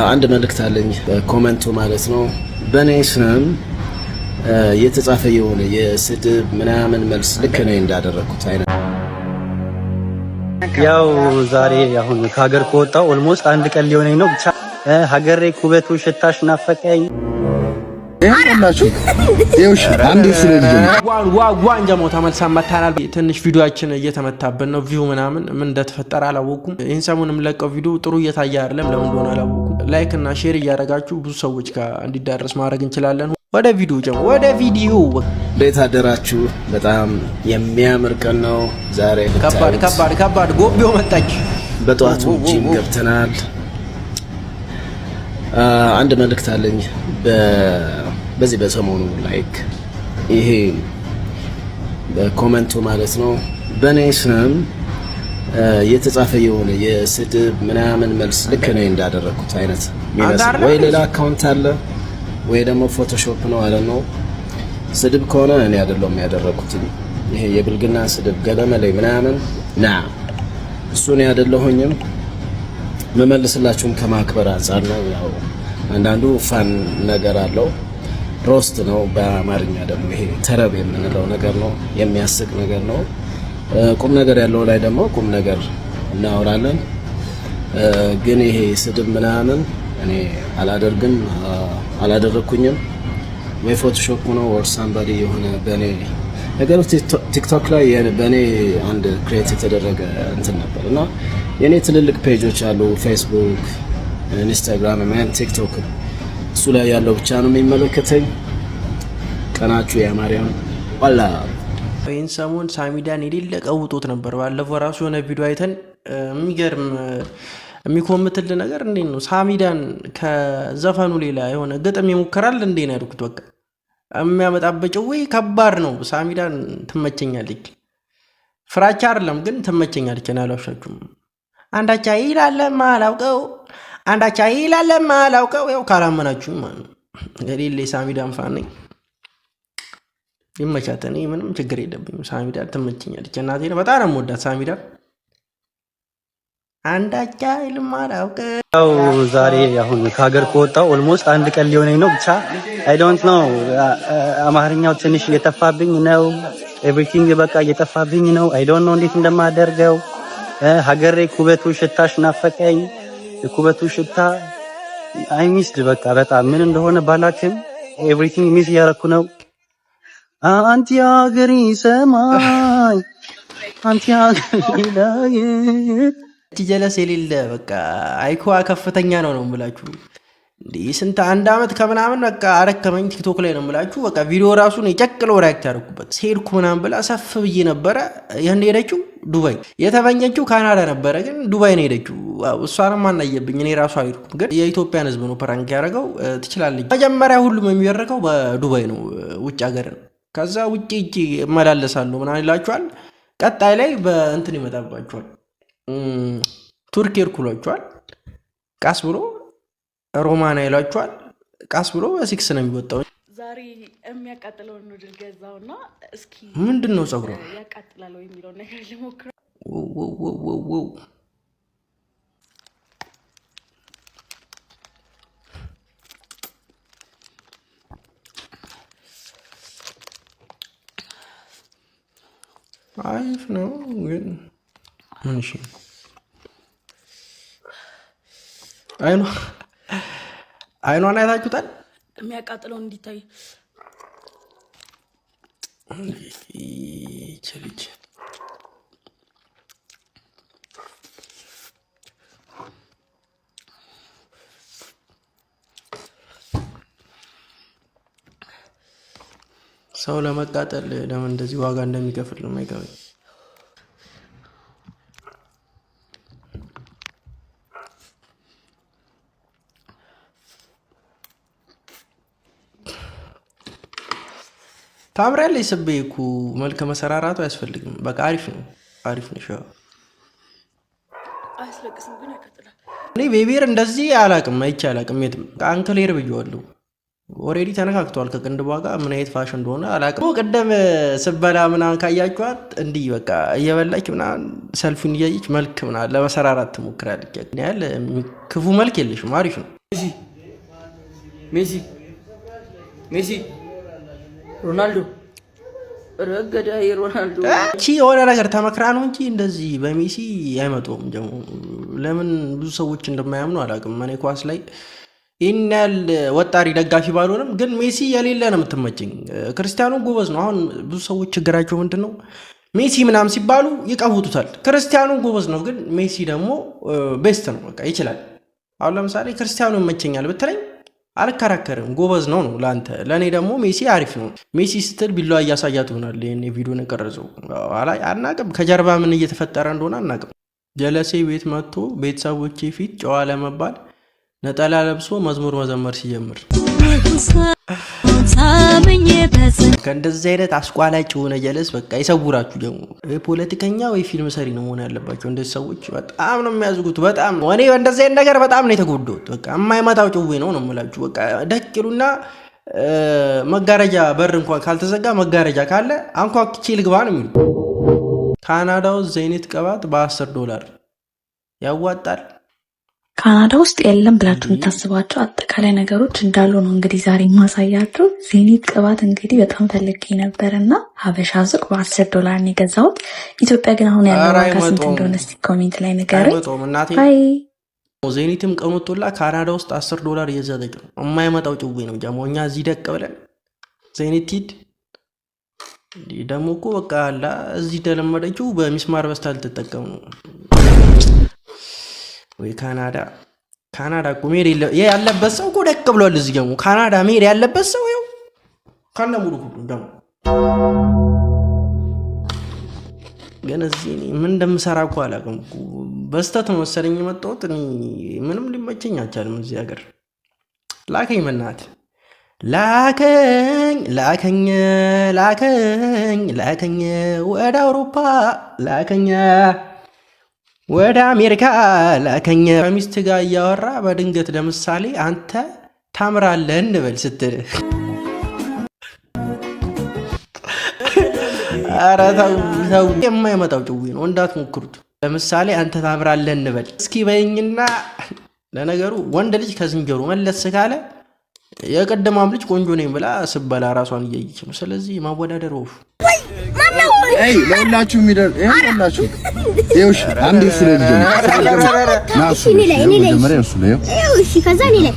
አንድ መልእክት አለኝ ኮሜንቱ ማለት ነው። በኔ ስም የተጻፈ የሆነ የስድብ ምናምን መልስ ልክ ነው እንዳደረኩት አይነት ያው ዛሬ አሁን ከሀገር ከወጣው ኦልሞስት አንድ ቀን ሊሆነኝ ነው። ብቻ ሀገሬ ኩበቱ ሽታሽ ናፈቀኝ። ትንሽ ቪዲዮአችን እየተመታብን ነው። ቪው ምናምን ምን እንደተፈጠረ አላወኩም። ይህን ሰሞን የምለቀው ቪዲዮ ጥሩ እየታየ አይደለም። ለምን እንደሆነ አላወኩም። ላይክ እና ሼር እያደረጋችሁ ብዙ ሰዎች ጋር እንዲዳረስ ማድረግ እንችላለን። ወደ ቪዲዮ እንዴት አደራችሁ? በጣም የሚያምር ቀን ነው ዛሬ። ከባድ ጎቢው መጣች። በጠዋቱ ጂም ገብተናል። አንድ መልእክት አለኝ በዚህ በሰሞኑ ላይክ ይሄ በኮሜንቱ ማለት ነው። በኔ ስም የተጻፈ የሆነ የስድብ ምናምን መልስ ልክ ነው እንዳደረኩት አይነት የሚመስል ወይ ሌላ አካውንት አለ ወይ ደግሞ ፎቶሾፕ ነው አለ ነው። ስድብ ከሆነ እኔ አይደለም ያደረኩት። ይሄ የብልግና ስድብ ገለመሌ ምናምን እሱ ነው ያደለሁኝም። መመልስላችሁም ከማክበር አንፃር ነው። ያው አንዳንዱ ፋን ነገር አለው፣ ሮስት ነው በአማርኛ ደግሞ ይሄ ተረብ የምንለው ነገር ነው፣ የሚያስቅ ነገር ነው። ቁም ነገር ያለው ላይ ደግሞ ቁም ነገር እናወራለን። ግን ይሄ ስድብ ምናምን እኔ አላደረኩኝም። ወይ ፎቶሾፕ ነው or somebody የሆነ በኔ ነገር ቲክቶክ ላይ በኔ አንድ ክሬት የተደረገ እንትን ነበር እና የኔ ትልልቅ ፔጆች አሉ፣ ፌስቡክ፣ ኢንስታግራም እና ቲክቶክ። እሱ ላይ ያለው ብቻ ነው የሚመለከተኝ። ቀናችሁ ያማሪያም ዋላ። ይህን ሰሞን ሳሚዳን የሌለ ቀውጦት ነበር። ባለፈው ራሱ የሆነ ቪዲዮ አይተን የሚገርም የሚኮምትል ነገር እንዴት ነው ሳሚዳን ከዘፈኑ ሌላ የሆነ ግጥም ይሞክራል እንዴ ነው ያልኩት። በቃ የሚያመጣበት ወይ ከባድ ነው። ሳሚዳን ትመቸኛለች፣ ፍራቻ አይደለም ግን ትመቸኛለች። እኔ አላውሻችሁም። አንዳቻ ይላል ማላውቀው ያው ካላመናችሁ ማለት ነው። ለሌላ ሳሚዳን ፋን ነኝ። ይመቻት፣ እኔ ምንም ችግር የለብኝም። ሳሚዳን ትመቸኛለች። እናቴ ነው በጣም ነው የምወዳት ሳሚዳን። አንዳቻ ይልማላውቀው ያው ዛሬ አሁን ከሀገር ከወጣው ኦልሞስት አንድ ቀን ሊሆነኝ ነው። ብቻ አይ ዶንት ኖ አማርኛው ትንሽ እየጠፋብኝ ነው። ኤቭሪቲንግ በቃ እየጠፋብኝ ነው። አይ ዶንት ኖ እንዴት እንደማደርገው። ሀገሬ ኩበቱ ሽታሽ ናፈቀኝ። ኩበቱ ሽታ አይ ሚስድ በቃ በጣም ምን እንደሆነ ባላክም ኤቭሪቲንግ ሚስ እያደረኩ ነው። አንቲ ሀገሬ ሰማይ፣ አንቲ ሀገሬ ላይ ጀለስ የሌለ በቃ አይኮ ከፍተኛ ነው የምላችሁ። እንዴ ስንት አንድ አመት ከምናምን በቃ አረከመኝ። ቲክቶክ ላይ ነው የምላችሁ። በቃ ቪዲዮ ራሱን የጨቅለው ሪያክት ያደረኩበት ሄድኩ ምናምን ብላ ሰፍ ብዬ ነበረ። ይሄን ሄደችው ዱባይ፣ የተመኘችው ካናዳ ነበረ ግን ዱባይ ነው ሄደችው። እሷንም አናየብኝ። እኔ ራሱ አልሄድኩም ግን የኢትዮጵያን ህዝብ ነው ፕራንክ ያደረገው። ትችላለች። መጀመሪያ ሁሉም የሚያደርገው በዱባይ ነው፣ ውጭ ሀገር ነው። ከዛ ውጭ እጂ እመላለሳለሁ ምናምን ይላችኋል። ቀጣይ ላይ በእንትን ይመጣባችኋል። ቱርክ ይርኩላችኋል። ቃስ ብሎ ሮማና ይላችኋል። ቃስ ብሎ በሲክስ ነው የሚወጣው። ዛሬ የሚያቃጥለውን ኑድል ገዛውና እስኪ ምንድነው ጸጉሩ ያቃጥላል ወይ የሚለው ነገር ልሞክር። አሪፍ ነው ግን እሺ አይኗን አይታችሁታል? የሚያቃጥለውን እንዲታይ ልጅ ሰው ለመቃጠል ለምን እንደዚህ ዋጋ እንደሚከፍል ነው የማይገባኝ። ታምራለች። ስበይኩ መልከ መሰራራቱ አያስፈልግም። በቃ አሪፍ ነው። አያስለቅስም ግን ያቃጥላል። እኔ ቤቢር እንደዚህ አላቅም፣ አይቼ አላቅም። የትም አንክሌር ብየዋለሁ። ኦሬዲ ተነካክቷል ከቅንድቧ ጋር። ምን አይነት ፋሽን እንደሆነ አላቅም። ቅድም ስበላ ምናምን ካያችኋት እንዲህ በቃ እየበላች ምናምን ሰልፊን እያየች መልክ ምናምን ለመሰራራት ትሞክራለች። ያለ ክፉ መልክ የለሽም፣ አሪፍ ነው። ሜሲ ሮናልዶ ረገዳ ሮናልዶ እቺ የሆነ ነገር ተመክራ ነው እንጂ እንደዚህ በሜሲ አይመጡም። ደግሞ ለምን ብዙ ሰዎች እንደማያምኑ አላውቅም። እኔ ኳስ ላይ ይህን ያህል ወጣሪ ደጋፊ ባልሆንም ግን ሜሲ የሌለ ነው የምትመቸኝ። ክርስቲያኑ ጎበዝ ነው። አሁን ብዙ ሰዎች ችግራቸው ምንድን ነው ሜሲ ምናምን ሲባሉ ይቀውጡታል። ክርስቲያኑ ጎበዝ ነው፣ ግን ሜሲ ደግሞ ቤስት ነው። በቃ ይችላል። አሁን ለምሳሌ ክርስቲያኑ ይመቸኛል ብትለኝ አልከራከርም፣ ጎበዝ ነው ለአንተ። ለእኔ ደግሞ ሜሲ አሪፍ ነው። ሜሲ ስትል ቢላዋ እያሳያት ይሆናል። ይህን ቪዲዮን የቀረጸው አናቅም፣ ከጀርባ ምን እየተፈጠረ እንደሆነ አናቅም። ጀለሴ ቤት መጥቶ ቤተሰቦቼ ፊት ጨዋ ለመባል ነጠላ ለብሶ መዝሙር መዘመር ሲጀምር ከእንደዚህ አይነት አስቋላጭ የሆነ ጀለስ በቃ ይሰውራችሁ። ደግሞ ፖለቲከኛ ወይ ፊልም ሰሪ ነው መሆን ያለባቸው እንደዚህ ሰዎች። በጣም ነው የሚያዝጉት። በጣም እኔ እንደዚህ አይነት ነገር በጣም ነው የተጎዳሁት። በቃ የማይመጣው ጭዌ ነው የምላችሁ። በቃ ደቅ ይሉና መጋረጃ በር እንኳን ካልተዘጋ መጋረጃ ካለ አንኳኩቼ ልግባ ነው የሚሉ። ካናዳ ውስጥ ዘይኒት ቅባት $10 ያዋጣል። ካናዳ ውስጥ የለም ብላችሁ የምታስባቸው አጠቃላይ ነገሮች እንዳሉ ነው እንግዲህ ዛሬ ማሳያችሁ። ዜኒት ቅባት እንግዲህ በጣም ፈልጌ ነበርና ሀበሻ ሱቅ $10 ነው የገዛሁት። ኢትዮጵያ ግን አሁን ያለው ዋጋ ስንት እንደሆነ እስቲ ኮሜንት ላይ ንገሩኝ። አይ ዜኒትም ቀኖቶላ ካናዳ ውስጥ $10 እየዘለቀ ነው። የማይመጣው ጭዌ ነው ጃሞ። እኛ እዚህ ደቅ ብለን ዜኒት ሂድ ደግሞ እኮ በቃ አላ እዚህ ተለመደችው በሚስማር በስታል ተጠቀሙ ነው ወይ ካናዳ እኮ መሄድ ያለበት ሰው እኮ ደቅ ብሏል። እዚህ ደግሞ ካናዳ መሄድ ያለበት ሰው ይኸው ካና ሙሉ ሁሉ ደግሞ ግን እዚህ ምን እንደምሰራ እኮ አላውቅም። በስተት ነው መሰለኝ የመጣሁት። ምንም ሊመቸኝ አልቻለም እዚህ ሀገር። ላከኝ መናት ላከኝ ወደ አውሮፓ ላከኝ ወደ አሜሪካ ላከኝ። ከሚስት ጋር እያወራ በድንገት ለምሳሌ አንተ ታምራለህ እንበል ስትል፣ ኧረ ተው የማይመጣው ጭዌ ነው እንዳትሞክሩት። ለምሳሌ አንተ ታምራለህ እንበል እስኪ በይኝና፣ ለነገሩ ወንድ ልጅ ከዝንጀሮ መለስ ካለ የቀደማም ልጅ ቆንጆ ነኝ ብላ ስበላ ራሷን እያየች ነው። ስለዚህ ማወዳደር ወፍ ለሁላችሁ የሚደር ለሁላችሁ ይኸውሽ አንድ ስለልጅ ናሱ እሺ ከዛ እኔ ላይ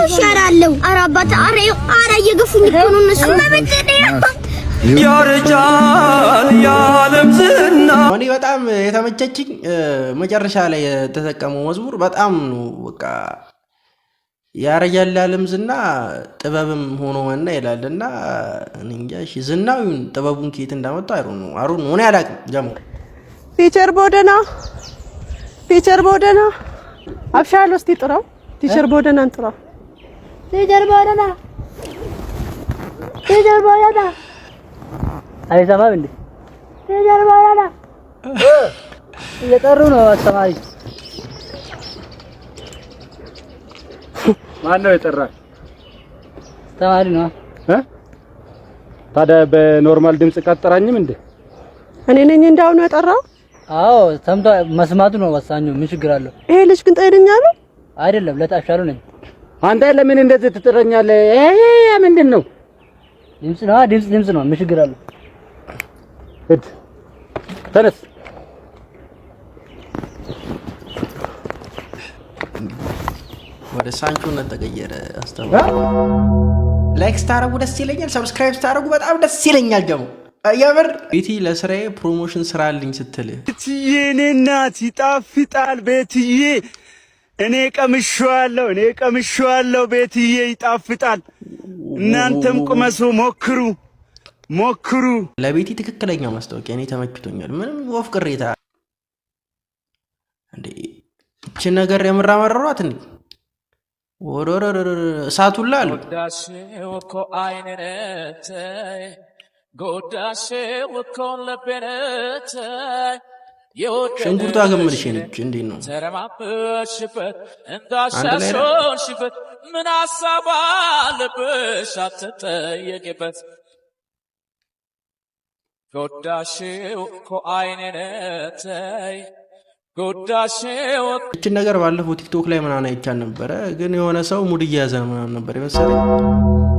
እሺ አራለው አራባታ አራ እየገፉኝ ነው እነሱ ያረጃል ያለም ዝና። እኔ በጣም የተመቸችኝ መጨረሻ ላይ የተጠቀመው መዝሙር በጣም ነው በቃ ያረጃል ያለም ዝና ጥበብም ሆኖ መና ይላልና እንጃ እሺ ዝናውን ጥበቡን ከየት እንዳመጣው አሩን ሆነ ያላቅም ጀምሮ ቲቸር ቦደና አብሻሎ እስቲ ጥራው ቲቸር ቦደናን ጥራው ቲቸር ቦደና አይሰማም እንዴ? ቲቸር ቦደና እየጠሩ ነው አስተማሪ። ማን ነው የጠራ? ተማሪ ነው። ታዲያ በኖርማል ድምጽ ቀጠራኝም እንዴ? እኔ ነኝ እንዳው ነው የጠራው? አዎ ሰምቶ መስማቱ ነው ወሳኙ። ምን ችግር አለው? ይሄ ልጅ ግን ጤነኛ ነው አይደለም? ለታሻሉ ነኝ። አንተ ለምን እንደዚህ ትጥረኛለህ? ይሄ ምንድን ነው? ድምጽ ነው። ድምጽ ነው። ምን ችግር አለው? ሂድ ተነስ። ወደ ሳንቾነት ተቀየረ። አስተማሪ ላይክ ስታረጉ ደስ ይለኛል። ሰብስክራይብ ስታረጉ በጣም ደስ ይለኛል። ደግሞ የምር ቤቲ ለስራዬ ፕሮሞሽን ስራልኝ ስትል ቤትዬ እኔ እናት ይጣፍጣል። ቤትዬ እኔ ቀምሼዋለሁ። ቤትዬ ይጣፍጣል። እናንተም ቁመሱ፣ ሞክሩ። ለቤቲ ትክክለኛ ማስታወቂያ እኔ ተመችቶኛል። ምንም ወፍ ቅሬታ እንዴ እቺ ነገር የምራመረሯት እንዴ ወረረረ እሳቱላ አለ ሽንኩርቱ አገመልሽ ነች። እንዴት ነው ምን ሀሳብ አለብሽ አትጠየቂበት ጎዳሽው እኮ አይኔን ተይ ጎዳሽ እችን ነገር ባለፈው ቲክቶክ ላይ ምናምን አይቻል ነበረ። ግን የሆነ ሰው ሙድ እየያዘ ምናምን ነበር የመሰለኝ።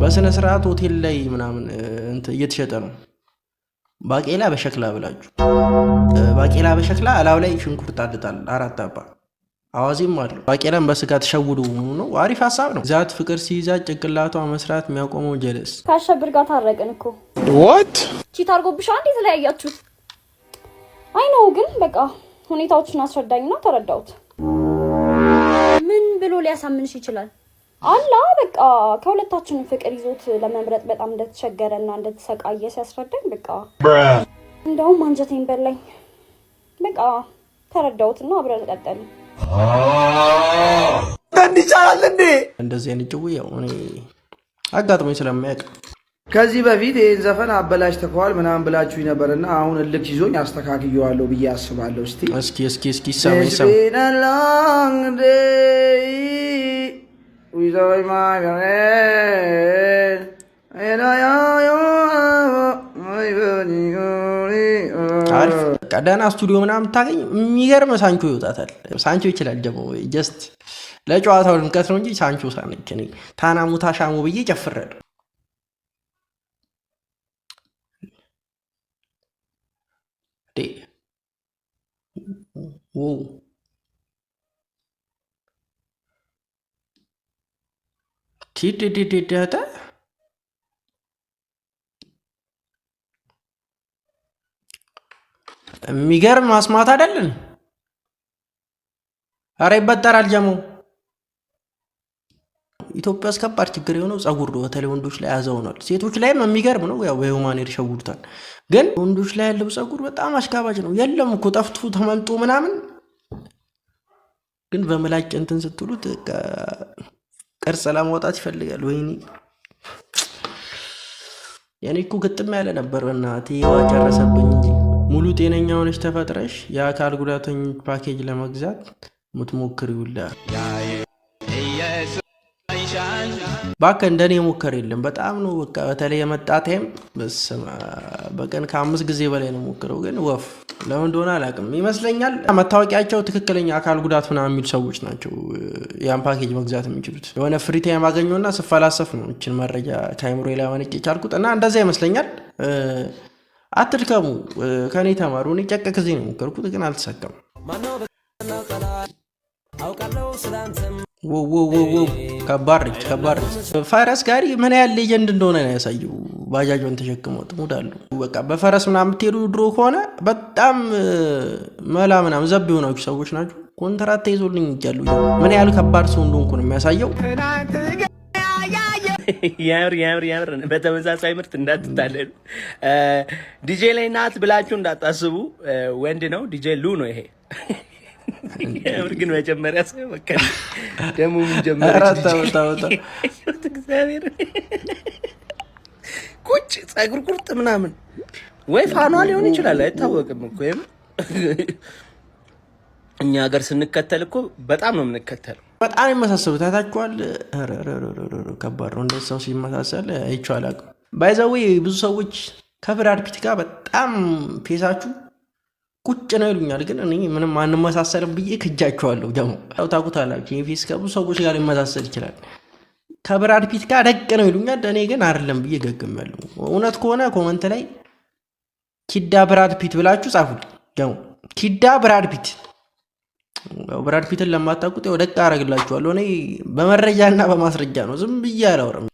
በስነ ስርዓት ሆቴል ላይ ምናምን እየተሸጠ ነው ባቄላ በሸክላ ብላችሁ። ባቄላ በሸክላ አላው ላይ ሽንኩርት አድጣል 4 አባ አዋዚም አለው። ባቄላን በስጋ ተሸውዶ ነው። አሪፍ ሀሳብ ነው። ዛት ፍቅር ሲይዛት ጭንቅላቷ መስራት የሚያቆመው ጀለስ ካሸብር ጋር ታረቅን እኮ ዋት ቺት አድርጎብሽ አንዴ ተለያያችሁት። አይ ነው ግን በቃ ሁኔታዎችን አስረዳኝና ተረዳሁት። ምን ብሎ ሊያሳምንሽ ይችላል? አላ በቃ ከሁለታችንም ፍቅር ይዞት ለመምረጥ በጣም እንደተቸገረና እንደተሰቃየ ሲያስረዳኝ በቃ እንደውም አንጀቴን በላኝ። በቃ ተረዳሁትና አብረን ቀጠልን። እንዲቻላል እንዴ እንደዚህ አይነት ጭው ያው እኔ አጋጥሞኝ ስለማያውቅ ከዚህ በፊት ይሄን ዘፈን አበላሽተከዋል ምናምን ብላችሁኝ ነበርና አሁን እልክ ይዞኝ አስተካክየዋለሁ ብዬ አስባለሁ። እስኪ ሰማኝ ደህና ስቱዲዮ ምናምን ታገኝ የሚገርም ሳንቾ ይወጣታል። ሳንቾ ይችላል ደግሞ ጀስት ለጨዋታው ድምቀት ነው እንጂ ሳንቾ ሳነች እኔ ታናሙታ ሻሙ ብዬ ጨፍራለሁ። ቲቲቲቲታ የሚገርም ማስማት አይደለን? አረ ይበጠራል ጀሞ። ኢትዮጵያ ውስጥ ከባድ ችግር የሆነው ጸጉር ነው። በተለይ ወንዶች ላይ ያዘውናል። ሴቶች ላይም የሚገርም ነው፣ ያው በሁማን ይሸውዱታል። ግን ወንዶች ላይ ያለው ጸጉር በጣም አሽካባጭ ነው። የለም እኮ ጠፍቶ ተመልጦ ምናምን፣ ግን በመላጭ እንትን ስትሉት ቅርጽ ለማውጣት ይፈልጋል። ወይኔ የኔ እኮ ግጥም ያለ ነበር። በእናትህ ይዋ ጨረሰብኝ እንጂ ሙሉ ጤነኛ ሆነሽ ተፈጥረሽ የአካል ጉዳተኞች ፓኬጅ ለመግዛት ምትሞክር ይውላል። ባከ እንደኔ ሞከር የለም። በጣም ነው በቃ በተለይ የመጣታይም በቀን ከ5 ጊዜ በላይ ነው ሞክረው። ግን ወፍ ለምን እንደሆነ አላውቅም። ይመስለኛል መታወቂያቸው ትክክለኛ አካል ጉዳት ምናምን የሚሉ ሰዎች ናቸው ያን ፓኬጅ መግዛት የሚችሉት። የሆነ ፍሪ ታይም አገኘውና ስፈላሰፍ ነው እችን መረጃ ታይምሮ ላይ ማነቅ የቻልኩት እና እንደዛ ይመስለኛል። አትድከሙ፣ ከኔ ተማሩ። እኔ ጨቀ ጊዜ ነው ሞከርኩት ግን አልተሳካም። ከባድ ፈረስ ጋሪ ምን ያህል ሌጀንድ እንደሆነ ነው ያሳየው። ባጃጇን ተሸክመው ጥሙዳሉ። በቃ በፈረስ ምናምን የምትሄዱ ድሮ ከሆነ በጣም መላ ምናምን ዘብ የሆናችሁ ሰዎች ናቸው። ኮንትራት ተይዞልኝ ይያሉ ምን ያህል ከባድ ሰው እንደሆንኩ ነው የሚያሳየው። ያምር በተመሳሳይ ምርት እንዳትታለሉ። ዲጄ ላይ ናት ብላችሁ እንዳታስቡ። ወንድ ነው ዲጄ ሉ ነው ይሄ። ያምር ግን መጀመሪያ ሰው በቃ ደሙ ምን ጀመረች እግዚአብሔር ቁጭ ጸጉር ቁርጥ ምናምን ወይ ፋኗ ሊሆን ይችላል አይታወቅም እኮ። እኛ ሀገር ስንከተል እኮ በጣም ነው የምንከተለው። በጣም ይመሳሰሉ ታታችኋል። ከባድ ነው እንደዚህ ሰው ሲመሳሰል አይቻል አቁ ባይዘው። ብዙ ሰዎች ከብራድ ፒት ጋር በጣም ፌሳችሁ ቁጭ ነው ይሉኛል። ግን እኔ ምንም አንመሳሰልም ብዬ ክጃቸዋለሁ። ደግሞ ያው ታውቁታላችሁ የፌስ ከብዙ ሰዎች ጋር ሊመሳሰል ይችላል። ከብራድ ፒት ጋር ደቅ ነው ይሉኛል። እኔ ግን አይደለም ብዬ ገግሜያለሁ። እውነት ከሆነ ኮመንት ላይ ኪዳ ብራድ ፒት ብላችሁ ጻፉልኝ። ደግሞ ኪዳ ብራድ ፒት ብራድ ፒትን ለማታውቁት ያው ደቅ አደርግላችኋለሁ። እኔ በመረጃና በማስረጃ ነው፣ ዝም ብዬ አላወራም።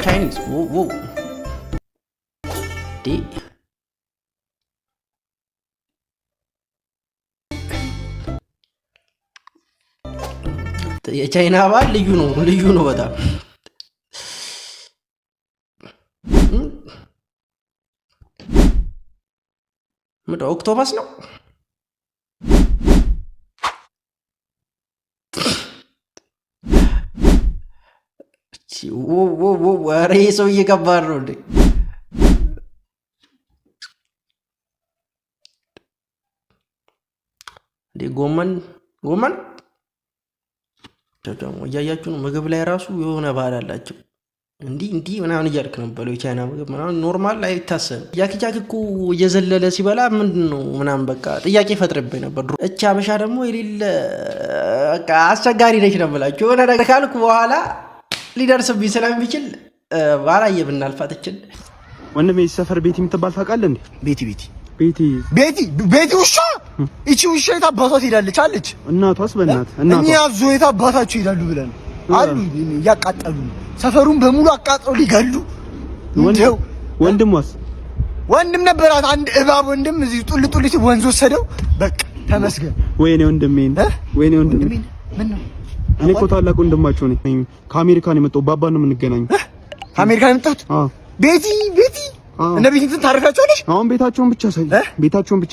ቻይኒዝ የቻይና ባህል ልዩ ነው በጣም። ምንድን ነው ኦክቶፐስ ነው? ኧረ ይሄ ሰውዬ ከባድ ነው እንዴ! ጎመን እያያችሁ ነው። ምግብ ላይ ራሱ የሆነ ባህል አላቸው። እንዲህ ምናምን እያልክ ነው በለው የቻይና ምግብ ምናምን ኖርማል አይታሰብም። ጃክ እኮ እየዘለለ ሲበላ ምንድነው ምናምን በቃ ጥያቄ ፈጥርብኝ ነበር ድሮ። እቺ አበሻ ደግሞ የሌለ በቃ አስቸጋሪ ነች ነው የምላችሁ። የሆነ ነገር ካልኩ በኋላ ሊደርስብኝ ስለሚችል ባላየ ብናልፋትችን። ወንድሜ ሰፈር ቤቲ የምትባል ታውቃለህ እንዴ? ቤቲ ውሻ እቺ ውሻ የታባቷ ትሄዳለች አለች። እናቷስ በእናት እኛ ያዞ የታባታችሁ ይላሉ ብለን አሉ ያቃጠሉ ሰፈሩን በሙሉ አቃጥለው ሊገሉ። ወንድም ነበራት አንድ እባብ ወንድም እዚህ ጡል ሲል ወንዝ ወሰደው። በቃ ተመስገን። ወይኔ ወንድሜ ምን ነው? እኔ እኮ ታላቅ ወንድማቸው ነኝ። ከአሜሪካ ነው የመጣው። ባባ ነው የምንገናኘው። ከአሜሪካ ነው የመጣሁት። ቤቲ እነ ቤቲን ታረጋቸዋለሽ? አሁን ቤታቸውን ብቻ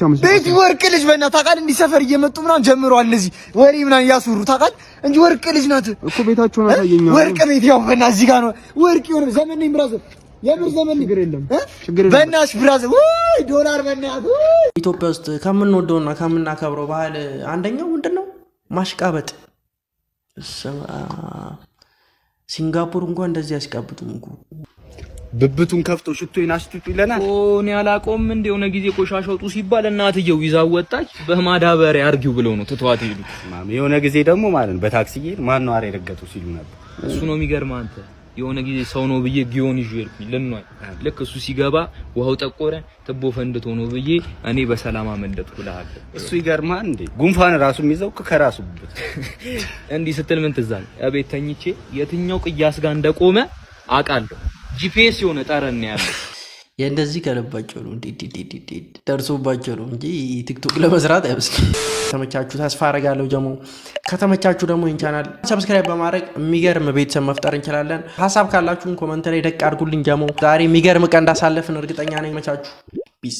መስራት። ቤቲ ወርቅ ልጅ በእናትህ ታውቃለህ? እንዲህ ሰፈር እየመጡ ምናምን ጀምረዋል እነዚህ ወሬ ምናምን እያስወሩ ታውቃለህ? እንጂ ወርቅ ልጅ ናት እኮ። ቤታቸውን አሳየኝ። ወርቅ ቤት ያው በእናትህ እዚህ ጋር ነው ወርቅ የሆነ ዘመን ነኝ ብራዘር። የምር ዘመን ችግር የለም በእናትሽ ብራዘር። ወይ ዶላር በእናትህ። ኢትዮጵያ ውስጥ ከምንወደውና ከምናከብረው ባህል አንደኛው ምንድነው? ማሽቃበጥ። ሲንጋፖር እንኳን እንደዚህ ያስቃብጡም እኮ ብብቱን ከፍቶ ሽቶ ይናሽቱ ይለናል። እኔ አላቆም እንደ የሆነ ጊዜ ቆሻሻ ወጡ ሲባል እናትየው ይዛው ወጣች። በማዳበሪያ አርጊው ብለው ነው ትተዋት ሄዱ። የሆነ ጊዜ ደግሞ ማለት በታክሲ ይሄድ ማን ነው አሬ ረገጡ ሲሉ ነበር። እሱ ነው የሚገርም። አንተ የሆነ ጊዜ ሰው ነው ብዬ ጊዮን ይዤ ሄድኩኝ ልንዋይ። ልክ እሱ ሲገባ ውሃው ጠቆረ፣ ትቦ ፈንድቶ ነው ብዬ እኔ በሰላም አመለጥኩ እልሃለሁ። እሱ ይገርማል እንዴ ጉንፋን ራሱ የሚይዘው ከራሱ እንዲህ ስትል ምን ትዝ አለኝ። እቤት ተኝቼ የትኛው ቅያስ ጋር እንደቆመ አውቃለሁ። ጂፒኤስ የሆነ ጠረን ያለው የእንደዚህ ከለባቸው ነው ደርሶባቸው ነው እንጂ ቲክቶክ ለመስራት አይመስልም። ከተመቻችሁ ተስፋ አደርጋለሁ። ጀሞ ከተመቻችሁ ደግሞ ይህን ቻናል ሰብስክራይብ በማድረግ የሚገርም ቤተሰብ መፍጠር እንችላለን። ሀሳብ ካላችሁን ኮመንት ላይ ደቅ አድርጉልኝ። ጀሞ ዛሬ የሚገርም ቀን እንዳሳለፍን እርግጠኛ ነኝ። መቻችሁ ፒስ